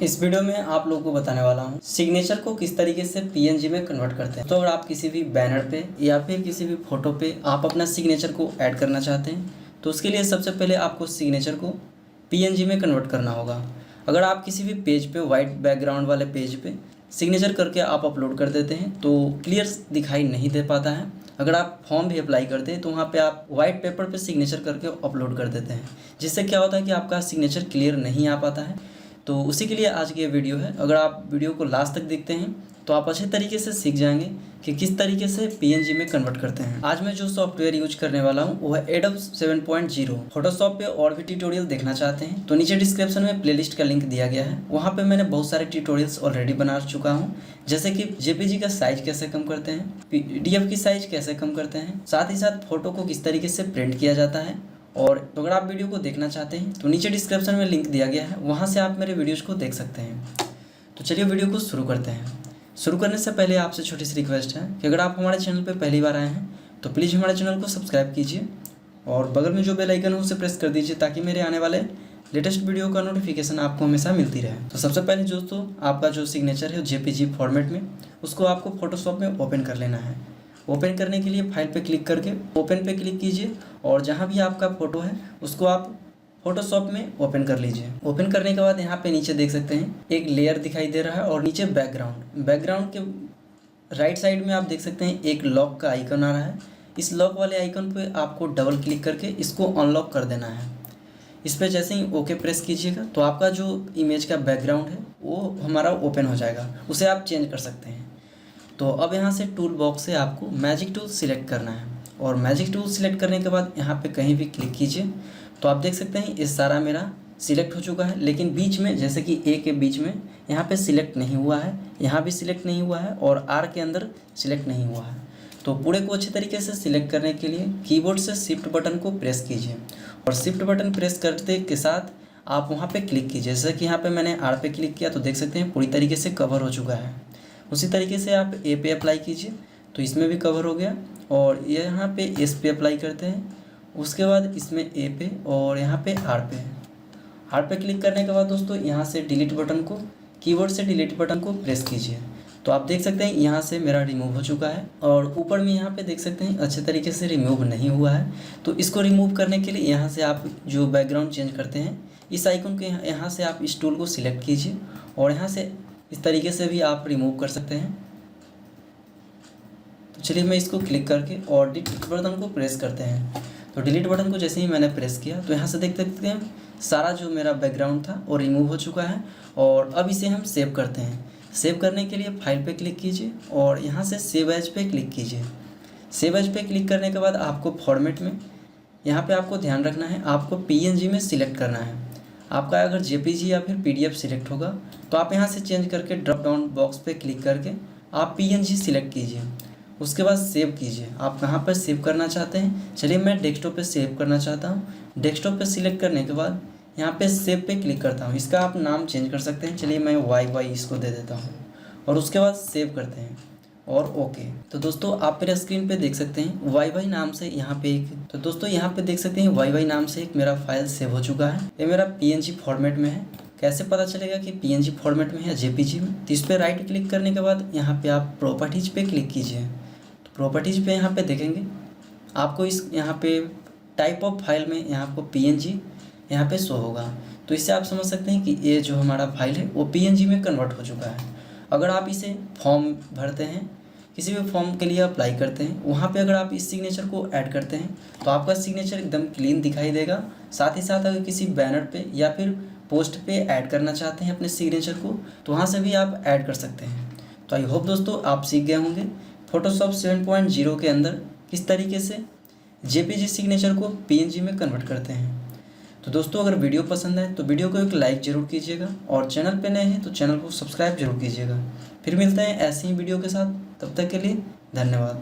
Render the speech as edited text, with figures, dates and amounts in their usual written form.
इस वीडियो में आप लोगों को बताने वाला हूँ सिग्नेचर को किस तरीके से पीएनजी में कन्वर्ट करते हैं। तो अगर आप किसी भी बैनर पे या फिर किसी भी फोटो पे आप अपना सिग्नेचर को ऐड करना चाहते हैं तो उसके लिए सबसे पहले आपको सिग्नेचर को पीएनजी में कन्वर्ट करना होगा। अगर आप किसी भी पेज पे वाइट बैकग्राउंड वाले पेज पे सिग्नेचर करके आप अपलोड कर देते हैं तो क्लियर दिखाई नहीं दे पाता है। अगर आप फॉर्म भी अप्लाई करते हैं तो वहाँ पे आप वाइट पेपर पे सिग्नेचर करके अपलोड कर देते हैं, जिससे क्या होता है कि आपका सिग्नेचर क्लियर नहीं आ पाता है। तो उसी के लिए आज की ये वीडियो है। अगर आप वीडियो को लास्ट तक देखते हैं तो आप अच्छे तरीके से सीख जाएंगे कि किस तरीके से पीएनजी में कन्वर्ट करते हैं। आज मैं जो सॉफ्टवेयर यूज करने वाला हूँ वो है एडोब 7.0। फोटोशॉप पे और भी ट्यूटोरियल देखना चाहते हैं तो नीचे डिस्क्रिप्शन में प्लेलिस्ट का लिंक दिया गया है, वहाँ पे मैंने बहुत सारे ट्यूटोरियल्स ऑलरेडी बना चुका हूँ। जैसे कि जेपीजी का साइज कैसे कम करते हैं, पीडीएफ की साइज कैसे कम करते हैं, साथ ही साथ फोटो को किस तरीके से प्रिंट किया जाता है। और तो अगर आप वीडियो को देखना चाहते हैं तो नीचे डिस्क्रिप्शन में लिंक दिया गया है, वहाँ से आप मेरे वीडियोज़ को देख सकते हैं। तो चलिए वीडियो को शुरू करते हैं। शुरू करने से पहले आपसे छोटी सी रिक्वेस्ट है कि अगर आप हमारे चैनल पर पहली बार आए हैं तो प्लीज़ हमारे चैनल को सब्सक्राइब कीजिए और बगल में जो बेल आइकन है उसे प्रेस कर दीजिए ताकि मेरे आने वाले लेटेस्ट वीडियो का नोटिफिकेशन आपको हमेशा मिलती रहे। तो सबसे पहले दोस्तों आपका जो सिग्नेचर है जेपीजी फॉर्मेट में उसको आपको फोटोशॉप में ओपन कर लेना है। ओपन करने के लिए फाइल पे क्लिक करके ओपन पे क्लिक कीजिए और जहाँ भी आपका फ़ोटो है उसको आप फोटोशॉप में ओपन कर लीजिए। ओपन करने के बाद यहाँ पे नीचे देख सकते हैं एक लेयर दिखाई दे रहा है और नीचे बैकग्राउंड के राइट साइड में आप देख सकते हैं एक लॉक का आइकन आ रहा है। इस लॉक वाले आइकन पे आपको डबल क्लिक करके इसको अनलॉक कर देना है। इस पर जैसे ही ओके प्रेस कीजिएगा तो आपका जो इमेज का बैकग्राउंड है वो हमारा ओपन हो जाएगा, उसे आप चेंज कर सकते हैं। तो अब यहाँ से टूल बॉक्स से आपको मैजिक टूल सिलेक्ट करना है और मैजिक टूल सिलेक्ट करने के बाद यहाँ पे कहीं भी क्लिक कीजिए तो आप देख सकते हैं ये सारा मेरा सिलेक्ट हो चुका है। लेकिन बीच में जैसे कि ए के बीच में यहाँ पे सिलेक्ट नहीं हुआ है, यहाँ भी सिलेक्ट नहीं हुआ है और आर के अंदर सिलेक्ट नहीं हुआ है। तो पूरे को अच्छे तरीके से सिलेक्ट करने के लिए कीबोर्ड से शिफ्ट बटन को प्रेस कीजिए और शिफ्ट बटन प्रेस करते के साथ आप वहाँ पे क्लिक कीजिए। जैसे कि यहाँ पे मैंने आर पे क्लिक किया तो देख सकते हैं पूरी तरीके से कवर हो चुका है। उसी तरीके से आप ए पे अप्लाई कीजिए तो इसमें भी कवर हो गया और ये यहाँ पे एस पे अप्लाई करते हैं। उसके बाद इसमें ए पे और यहाँ पे आर पे क्लिक करने के बाद दोस्तों यहाँ से डिलीट बटन को कीबोर्ड से डिलीट बटन को प्रेस कीजिए तो आप देख सकते हैं यहाँ से मेरा रिमूव हो चुका है। और ऊपर में यहाँ पे देख सकते हैं अच्छे तरीके से रिमूव नहीं हुआ है। तो इसको रिमूव करने के लिए यहाँ से आप जो बैकग्राउंड चेंज करते हैं इस आइकन के यहाँ से आप इस टूल को सिलेक्ट कीजिए और यहाँ से इस तरीके से भी आप रिमूव कर सकते हैं। तो चलिए मैं इसको क्लिक करके और डिलीट बटन को प्रेस करते हैं। तो डिलीट बटन को जैसे ही मैंने प्रेस किया तो यहाँ से देख सकते हैं सारा जो मेरा बैकग्राउंड था वो रिमूव हो चुका है। और अब इसे हम सेव करते हैं। सेव करने के लिए फाइल पे क्लिक कीजिए और यहाँ से सेव एज पे क्लिक कीजिए। सेव एज पे क्लिक करने के बाद आपको फॉर्मेट में यहाँ पे आपको ध्यान रखना है, आपको पीएनजी में सिलेक्ट करना है। आपका अगर जेपीजी या फिर पीडीएफ सिलेक्ट होगा तो आप यहाँ से चेंज करके ड्रॉप डाउन बॉक्स पे क्लिक करके आप पीएनजी सिलेक्ट कीजिए। उसके बाद सेव कीजिए, आप कहाँ पर सेव करना चाहते हैं। चलिए मैं डेस्कटॉप पे सेव करना चाहता हूँ। डेस्कटॉप पे सिलेक्ट करने के बाद यहाँ पे सेव पे क्लिक करता हूँ। इसका आप नाम चेंज कर सकते हैं। चलिए मैं वाई इसको दे देता हूँ और उसके बाद सेव करते हैं और ओके। तो दोस्तों आप मेरे स्क्रीन पे देख सकते हैं वाई नाम से यहाँ पे एक, तो दोस्तों यहाँ पे देख सकते हैं वाई नाम से एक मेरा फाइल सेव हो चुका है। ये मेरा पीएनजी फॉर्मेट में है। कैसे पता चलेगा कि पीएनजी फॉर्मेट में है या जेपीजी में, तो इस पर राइट क्लिक करने के बाद यहाँ पे आप प्रॉपर्टीज पे क्लिक कीजिए। तो प्रॉपर्टीज पे यहाँ पे देखेंगे आपको इस यहाँ पे टाइप ऑफ फाइल में यहाँ को पीएनजी यहाँ पे शो होगा। तो इससे आप समझ सकते हैं कि ये जो हमारा फाइल है वो पीएनजी में कन्वर्ट हो चुका है। अगर आप इसे फॉर्म भरते हैं, किसी भी फॉर्म के लिए अप्लाई करते हैं, वहाँ पे अगर आप इस सिग्नेचर को ऐड करते हैं तो आपका सिग्नेचर एकदम क्लीन दिखाई देगा। साथ ही साथ अगर किसी बैनर पे या फिर पोस्ट पे ऐड करना चाहते हैं अपने सिग्नेचर को तो वहाँ से भी आप ऐड कर सकते हैं। तो आई होप दोस्तों आप सीख गए होंगे फोटोशॉप 7.0 के अंदर किस तरीके से जेपीजी सिग्नेचर को पीएनजी में कन्वर्ट करते हैं। तो दोस्तों अगर वीडियो पसंद है तो वीडियो को एक लाइक ज़रूर कीजिएगा और चैनल पे नए हैं तो चैनल को सब्सक्राइब जरूर कीजिएगा। फिर मिलते हैं ऐसे ही वीडियो के साथ, तब तक के लिए धन्यवाद।